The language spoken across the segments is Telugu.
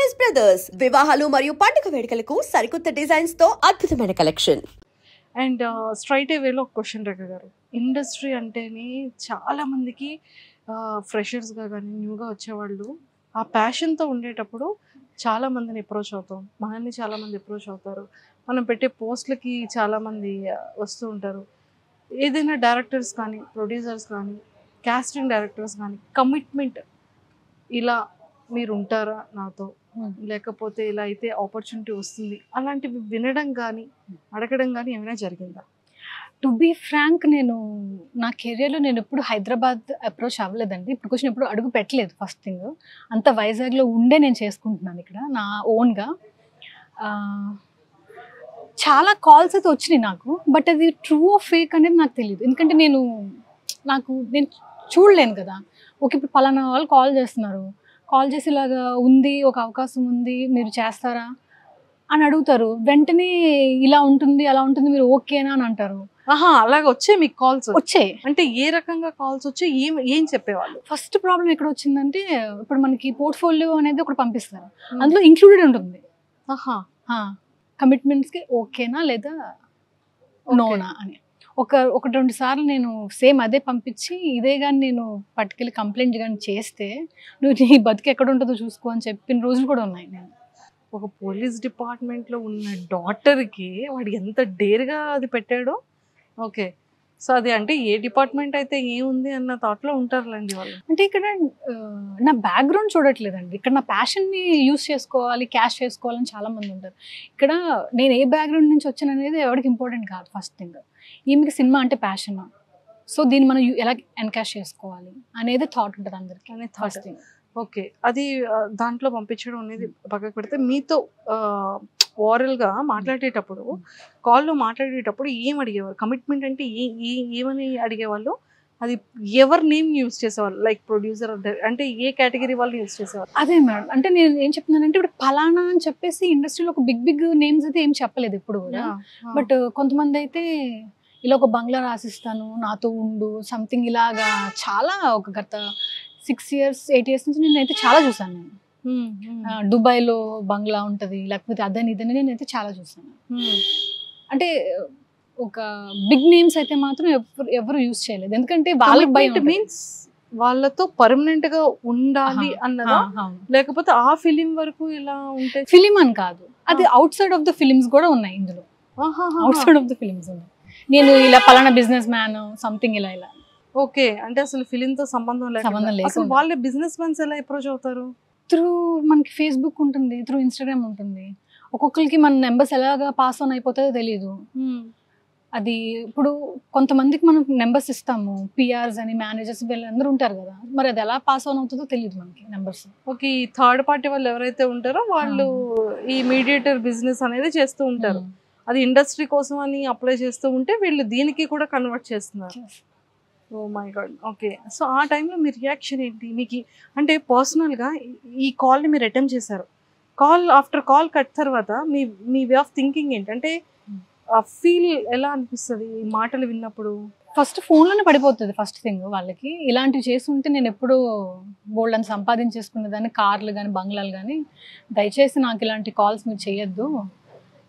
చాయిస్ బ్రదర్స్ వివాహాలు మరియు పండుగ వేడుకలకు సరికొత్త డిజైన్స్ తో అద్భుతమైన కలెక్షన్. అండ్ స్ట్రైట్ వేలో ఒక క్వశ్చన్ రేఖ గారు, ఇండస్ట్రీ అంటేనే చాలా మందికి ఫ్రెషర్స్గా కానీ న్యూగా వచ్చేవాళ్ళు ఆ ప్యాషన్తో ఉండేటప్పుడు చాలా మందిని అప్రోచ్ అవుతాం, మనల్ని చాలామంది అప్రోచ్ అవుతారు, మనం పెట్టే పోస్టులకి చాలామంది వస్తూ ఉంటారు. ఏదైనా డైరెక్టర్స్ కానీ ప్రొడ్యూసర్స్ కానీ కాస్టింగ్ డైరెక్టర్స్ కానీ కమిట్మెంట్ ఇలా మీరు ఉంటారా నాతో, లేకపోతే ఇలా అయితే ఆపర్చునిటీ వస్తుంది అలాంటివి వినడం కానీ అడగడం కానీ ఏమైనా జరిగిందా? టు బీ ఫ్రాంక్, నేను నా కెరియర్లో నేను ఎప్పుడు హైదరాబాద్ అప్రోచ్ అవ్వలేదండి. ఇప్పుడు కొంచెం ఎప్పుడు అడుగు పెట్టలేదు. ఫస్ట్ థింగ్ అంతా వైజాగ్లో ఉండే నేను చేసుకుంటున్నాను ఇక్కడ నా ఓన్గా. చాలా కాల్స్ అయితే వచ్చినాయి నాకు, బట్ అది ట్రూ ఆఫ్ ఫేక్ అనేది నాకు తెలియదు. ఎందుకంటే నేను చూడలేను కదా. ఓకే, ఇప్పుడు పలానా వాళ్ళు కాల్ చేస్తున్నారు, కాల్ చేసి ఇలాగా ఉంది, ఒక అవకాశం ఉంది, మీరు చేస్తారా అని అడుగుతారు. వెంటనే ఇలా ఉంటుంది అలా ఉంటుంది, మీరు ఓకేనా అని అంటారు. అలాగే వచ్చే మీకు కాల్స్ వచ్చాయి. అంటే ఏ రకంగా కాల్స్ వచ్చి ఏం చెప్పేవాళ్ళు? ఫస్ట్ ప్రాబ్లం ఎక్కడ వచ్చిందంటే, ఇప్పుడు మనకి పోర్ట్ఫోలియో అనేది ఒకటి పంపిస్తారు, అందులో ఇంక్లూడెడ్ ఉంటుంది కమిట్మెంట్స్కి ఓకేనా లేదా నోనా అని. ఒకటి రెండు సార్లు నేను సేమ్ అదే పంపించి ఇదే కానీ నేను పట్టుకెళ్ళి కంప్లైంట్ కానీ చేస్తే, నువ్వు నీ బతికి ఎక్కడ ఉంటుందో చూసుకో అని చెప్పిన రోజులు కూడా ఉన్నాయి. నేను ఒక పోలీస్ డిపార్ట్మెంట్లో ఉన్న డాటర్కి వాడు ఎంత డేర్గా అది పెట్టాడో. ఓకే, సో అది అంటే ఏ డిపార్ట్మెంట్ అయితే ఏముంది అన్న థాట్లో ఉంటారులేండి వాళ్ళు. అంటే ఇక్కడ నా బ్యాక్గ్రౌండ్ చూడట్లేదండి, ఇక్కడ నా ప్యాషన్ని యూస్ చేసుకోవాలి, క్యాష్ చేసుకోవాలని చాలామంది ఉంటారు. ఇక్కడ నేను ఏ బ్యాక్గ్రౌండ్ నుంచి వచ్చాను అనేది ఎవరికి ఇంపార్టెంట్ కాదు. ఫస్ట్ థింగ్, ఈమెకి సినిమా అంటే ప్యాషన్, సో దీన్ని మనం ఎలా ఎన్కాష్ చేసుకోవాలి అనేది థాట్ ఉంటుంది అందరికీ అనే ఫస్ట్ థింగ్. ఓకే, అది దాంట్లో పంపించడం అనేది పక్కకు పెడితే, మీతో ఓరల్గా మాట్లాడేటప్పుడు కాల్లో మాట్లాడేటప్పుడు ఏం అడిగేవారు? కమిట్మెంట్ అంటే ఏమని అడిగేవాళ్ళు? అది ఎవరి నేమ్ యూజ్ చేసేవాళ్ళు? లైక్ ప్రొడ్యూసర్ అంటే ఏ కేటగిరీ వాళ్ళు యూజ్ చేసేవాళ్ళు? అదే మేడం, అంటే నేను ఏం చెప్తున్నానంటే, ఇప్పుడు ఫలానా అని చెప్పేసి ఇండస్ట్రీలో ఒక బిగ్ నేమ్స్ అయితే ఏం చెప్పలేదు ఇప్పుడు కూడా. బట్ కొంతమంది అయితే ఇలా ఒక బంగ్లా రాసిస్తాను, నాతో ఉండు, సంథింగ్ ఇలాగా చాలా ఒక గత 6 years 8 years నుంచి నేనైతే చాలా చూసాను. నేను దుబాయ్లో బంగ్లా ఉంటుంది, లేకపోతే అదని ఇదని నేనైతే చాలా చూసాను. అంటే ఒక బిగ్ నేమ్స్ అయితే మాత్రం ఎవరు యూజ్ చేయలేదు, ఎందుకంటే వాళ్ళకి భయం. మీన్స్ వాళ్ళతో పర్మనెంట్ గా ఉండాలి అన్నదా, లేకపోతే ఆ ఫిలిం వరకు ఇలా ఉంటే? ఫిలిం అని కాదు, అది out side of the films కూడా ఉన్నాయి ఇందులో. Out side of the films ఉన్నాయి, నేను ఇలా పలానా బిజినెస్ మ్యాన్ సంథింగ్ ఇలా ఇలా. ఓకే, అంటే అసలు ఫిలిం తో సంబంధం లేదు. అసలు వాళ్ళే బిజినెస్ మ్యాన్స్ ఎలా అప్రోచ్ అవుతారు? త్రూ మనకి ఫేస్బుక్ ఉంటుంది, త్రూ ఇన్స్టాగ్రామ్ ఉంటుంది. ఒక్కొక్కరికి మన నెంబర్స్ ఎలాగా పాస్ ఆన్ అయిపోతుందో తెలియదు. అది ఇప్పుడు కొంతమందికి మనం నెంబర్స్ ఇస్తాము, పిఆర్స్ అని, మేనేజర్స్, వీళ్ళందరూ ఉంటారు కదా, మరి అది ఎలా పాస్ ఆన్ అవుతుందో తెలియదు మనకి నెంబర్స్. ఓకే, ఈ థర్డ్ పార్టీ వాళ్ళు ఎవరైతే ఉంటారో వాళ్ళు ఈ మీడియేటర్ బిజినెస్ అనేది చేస్తూ ఉంటారు. అది ఇండస్ట్రీ కోసం అని అప్లై చేస్తూ ఉంటే వీళ్ళు దీనికి కూడా కన్వర్ట్ చేస్తున్నారు. Oh my god. Okay, so ఆ టైంలో మీ రియాక్షన్ ఏంటి? మీకు అంటే పర్సనల్గా ఈ కాల్ని మీరు అటెంప్ట్ చేశారు, కాల్ ఆఫ్టర్ కాల్ కట్ తర్వాత మీ వే ఆఫ్ థింకింగ్ ఏంటి? అంటే ఫీల్ ఎలా అనిపిస్తుంది ఈ మాటలు విన్నప్పుడు? ఫస్ట్ ఫోన్లోనే పడిపోతుంది ఫస్ట్ థింగ్ వాళ్ళకి. ఇలాంటివి చేస్తుంటే నేను ఎప్పుడూ బోల్డ్ అని సంపాదించేసుకునేదాన్ని, కార్లు కానీ బంగ్లాలు కానీ. దయచేసి నాకు ఇలాంటి కాల్స్ మీరు చేయొద్దు.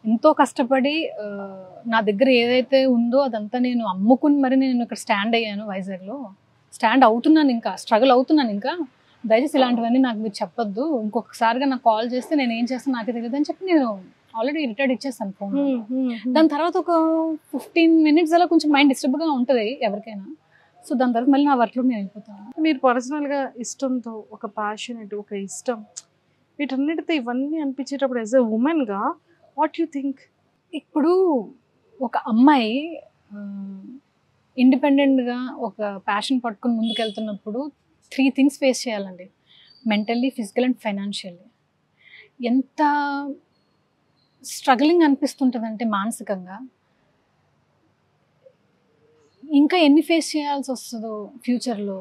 ఎంతో కష్టపడి నా దగ్గర ఏదైతే ఉందో అదంతా నేను అమ్ముకుని మరి నేను ఇక్కడ స్టాండ్ అయ్యాను, వైజాగ్లో స్టాండ్ అవుతున్నాను, ఇంకా స్ట్రగుల్ అవుతున్నాను. ఇంకా దయచేసి ఇలాంటివన్నీ నాకు మీరు చెప్పొద్దు, ఇంకొకసారిగా నాకు కాల్ చేస్తే నేను ఏం చేస్తాను నాకే తెలియదు అని చెప్పి నేను ఆల్రెడీ రిటైర్డ్ ఇచ్చేస్తాను ఫోన్. దాని తర్వాత ఒక 15 minutes అలా కొంచెం మైండ్ డిస్టర్బ్గా ఉంటుంది ఎవరికైనా. సో దాని తర్వాత మళ్ళీ నా వర్క్లో నేను వెళ్ళిపోతాను. మీరు పర్సనల్గా ఇష్టంతో, ఒక ప్యాషనేట్, ఒక ఇష్టం, వీటన్నిటితో ఇవన్నీ అనిపించేటప్పుడు యాజ్ ఎ ఉమెన్గా వాట్ యు థింక్? ఇప్పుడు ఒక అమ్మాయి ఇండిపెండెంట్గా ఒక ప్యాషన్ పట్టుకుని ముందుకెళ్తున్నప్పుడు 3 things ఫేస్ చేయాలండి: మెంటల్లీ, ఫిజికల్ అండ్ ఫైనాన్షియల్లీ. ఎంత స్ట్రగ్లింగ్ అనిపిస్తుంటుందంటే మానసికంగా, ఇంకా ఎన్ని ఫేస్ చేయాల్సి వస్తుందో ఫ్యూచర్లో.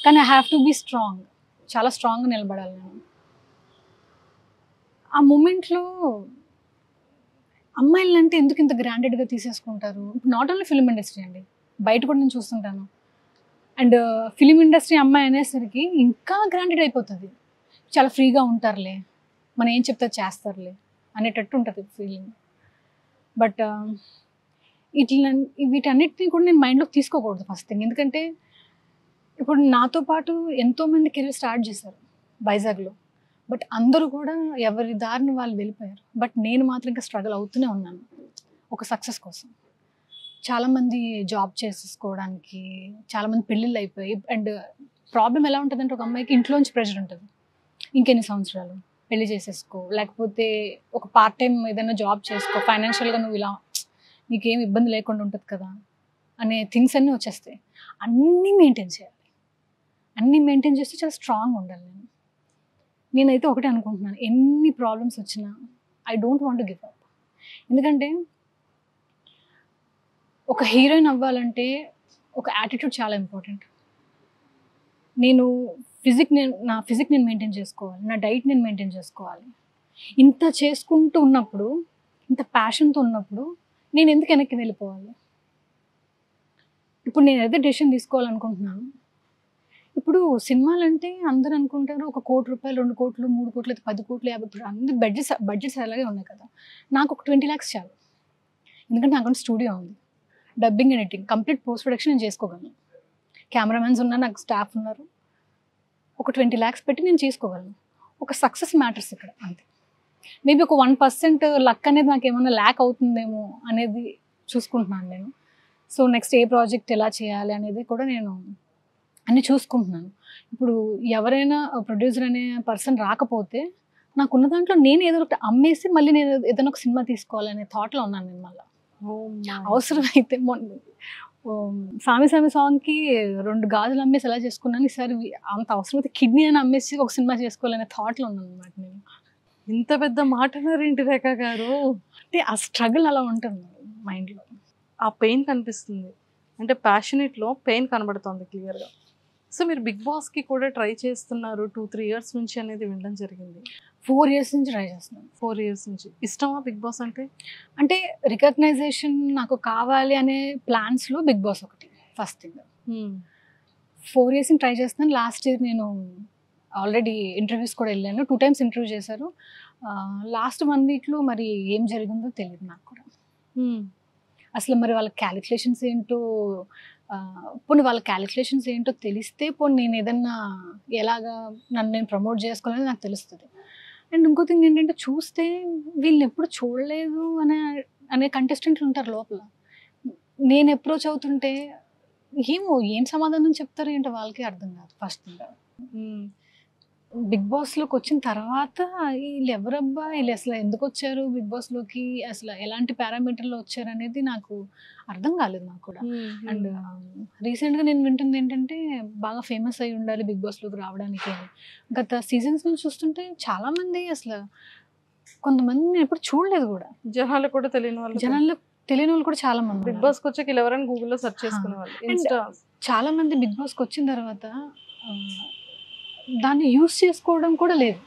కానీ I have to be strong, చాలా స్ట్రాంగ్గా నిలబడాలి నేను. ఆ మూమెంట్లో అమ్మాయిలు అంటే ఎందుకు ఇంత గ్రాండెడ్గా తీసేసుకుంటారు? నాట్ ఓన్లీ ఫిలిం ఇండస్ట్రీ అండి, బయట కూడా నేను చూస్తుంటాను. అండ్ ఫిలిం ఇండస్ట్రీ అమ్మాయి అనేసరికి ఇంకా గ్రాండెడ్ అయిపోతుంది. చాలా ఫ్రీగా ఉంటారులే, మనం ఏం చెప్తే చేస్తారులే అనేటట్టు ఉంటుంది ఫీలింగ్. బట్ ఇట్లా వీటన్నిటిని కూడా నేను మైండ్లోకి తీసుకోకూడదు ఫస్ట్ థింగ్. ఎందుకంటే ఇప్పుడు నాతో పాటు ఎంతోమంది కెరీర్ స్టార్ట్ చేశారు వైజాగ్లో, బట్ అందరూ కూడా ఎవరి దారిని వాళ్ళు వెళ్ళిపోయారు. బట్ నేను మాత్రం ఇంకా స్ట్రగుల్ అవుతూనే ఉన్నాను ఒక సక్సెస్ కోసం. చాలామంది జాబ్ చేసేసుకోవడానికి, చాలామంది పెళ్ళిళ్ళు అయిపోయి. అండ్ ప్రాబ్లం ఎలా ఉంటుందంటే, ఒక అమ్మాయికి ఇంట్లోంచి ప్రెషర్ ఉంటుంది, ఇంకెన్ని సంవత్సరాలు పెళ్లి చేసేసుకో, లేకపోతే ఒక పార్ట్ టైం ఏదైనా జాబ్ చేసుకో, ఫైనాన్షియల్గా నువ్వు ఇలా నీకేం ఇబ్బంది లేకుండా ఉంటుంది కదా అనే థింగ్స్ అన్నీ వచ్చేస్తాయి. అన్నీ మెయింటైన్ చేయాలి, అన్నీ మెయింటైన్ చేస్తే చాలా స్ట్రాంగ్ ఉండాలి. నేనైతే ఒకటే అనుకుంటున్నాను, ఎన్ని ప్రాబ్లమ్స్ వచ్చినా I don't want to give up. ఎందుకంటే ఒక హీరోయిన్ అవ్వాలంటే ఒక యాటిట్యూడ్ చాలా ఇంపార్టెంట్. నా ఫిజిక్ నేను మెయింటైన్ చేసుకోవాలి, నా డైట్ నేను మెయింటైన్ చేసుకోవాలి. ఇంత చేసుకుంటూ ఉన్నప్పుడు, ఇంత ప్యాషన్తో ఉన్నప్పుడు నేను ఎందుకు వెనక్కి వెళ్ళిపోవాలి? ఇప్పుడు నేను ఏదో డెసిషన్ తీసుకోవాలనుకుంటున్నాను. ఇప్పుడు సినిమాలంటే అందరూ అనుకుంటారు ఒక ₹1 కోటి, 2 కోట్లు, 3 కోట్లు, 10 కోట్లు, 50 కోట్లు, అందరి బడ్జెట్స్ అలాగే ఉన్నాయి కదా. నాకు ఒక 20 lakhs చాలు. ఎందుకంటే నాకు స్టూడియో ఉంది, dubbing, editing, complete post production నేను చేసుకోగలను. కెమెరామెన్స్ ఉన్నారు, నాకు స్టాఫ్ ఉన్నారు. ఒక 20 lakhs పెట్టి నేను చేసుకోగలను. ఒక సక్సెస్ మ్యాటర్స్ ఇక్కడ అంతే. మేబీ ఒక 1% లక్ అనేది నాకు ఏమైనా ల్యాక్ అవుతుందేమో అనేది చూసుకుంటున్నాను నేను. సో నెక్స్ట్ ఏ ప్రాజెక్ట్ ఎలా చేయాలి అనేది కూడా నేను అన్నీ చూసుకుంటున్నాను. ఇప్పుడు ఎవరైనా ప్రొడ్యూసర్ అనే పర్సన్ రాకపోతే నాకున్న దాంట్లో నేను ఏదో ఒకటి అమ్మేసి మళ్ళీ నేను ఏదైనా ఒక సినిమా తీసుకోవాలనే థాట్లో ఉన్నాను నేను. మళ్ళీ అవసరమైతే సామి సాంగ్కి 2 గాజులు అమ్మేసి ఎలా చేసుకున్నాను, ఈసారి అంత అవసరమైతే కిడ్నీ అని అమ్మేసి ఒక సినిమా చేసుకోవాలనే థాట్లో ఉన్నాను అనమాట నేను. ఇంత పెద్ద మాట ఏంటి రేఖ గారు? అంటే ఆ స్ట్రగుల్ అలా ఉంటుంది మైండ్లో. ఆ పెయిన్ కనిపిస్తుంది, అంటే ప్యాషనేట్లో పెయిన్ కనబడుతుంది క్లియర్గా. సో మీరు బిగ్ బాస్కి కూడా ట్రై చేస్తున్నారు 2-3 years నుంచి అనేది వినడం జరిగింది. 4 years నుంచి ట్రై చేస్తున్నాను. 4 years నుంచి. ఇష్టమా బిగ్ బాస్ అంటే? అంటే రికగ్నైజేషన్ నాకు కావాలి అనే ప్లాన్స్లో బిగ్ బాస్ ఒకటి ఫస్ట్ థింగ్. 4 years ట్రై చేస్తున్నాను. లాస్ట్ ఇయర్ నేను ఆల్రెడీ ఇంటర్వ్యూస్ కూడా వెళ్ళాను, 2 times ఇంటర్వ్యూ చేశారు. లాస్ట్ 1 weekలో మరి ఏం జరిగిందో తెలియదు నాకు కూడా. అసలు మరి వాళ్ళ క్యాలిక్యులేషన్స్ ఏంటో, పోనీ వాళ్ళ క్యాలిక్యులేషన్స్ ఏంటో తెలిస్తే పోనీ నేను ఏదన్నా ఎలాగా నన్ను నేను ప్రమోట్ చేసుకోవాలని నాకు తెలుస్తుంది. అండ్ ఇంకో థింగ్ ఏంటంటే, చూస్తే వీళ్ళని ఎప్పుడు చూడలేదు అనే కంటెస్టెంట్లు ఉంటారు లోపల. నేను అప్రోచ్ అవుతుంటే ఏం సమాధానం చెప్తారు ఏంటో వాళ్ళకి అర్థం కాదు ఫస్ట్ థింగ్. బిగ్ బాస్లోకి వచ్చిన తర్వాత వీళ్ళు ఎవరబ్బా, వీళ్ళు అసలు ఎందుకు వచ్చారు బిగ్ బాస్లోకి, అసలు ఎలాంటి పారామీటర్లో వచ్చారు అనేది నాకు అర్థం కాలేదు నాకు కూడా. అండ్ రీసెంట్గా నేను వింటుంది ఏంటంటే, బాగా ఫేమస్ అయి ఉండాలి బిగ్ బాస్లోకి రావడానికి అని. గత సీజన్స్ నుంచి చూస్తుంటే చాలామంది, అసలు కొంతమంది నేను ఎప్పుడు చూడలేదు కూడా. జనాలు కూడా తెలియని వాళ్ళు కూడా చాలా మంది బిగ్ బాస్కి వచ్చాక ఇలా ఎవరైనా గూగుల్లో సెర్చ్ చేసుకునే వాళ్ళు. చాలా మంది బిగ్ బాస్కి వచ్చిన తర్వాత దాన్ని యూస్ చేసుకోవడం కూడా లేదు.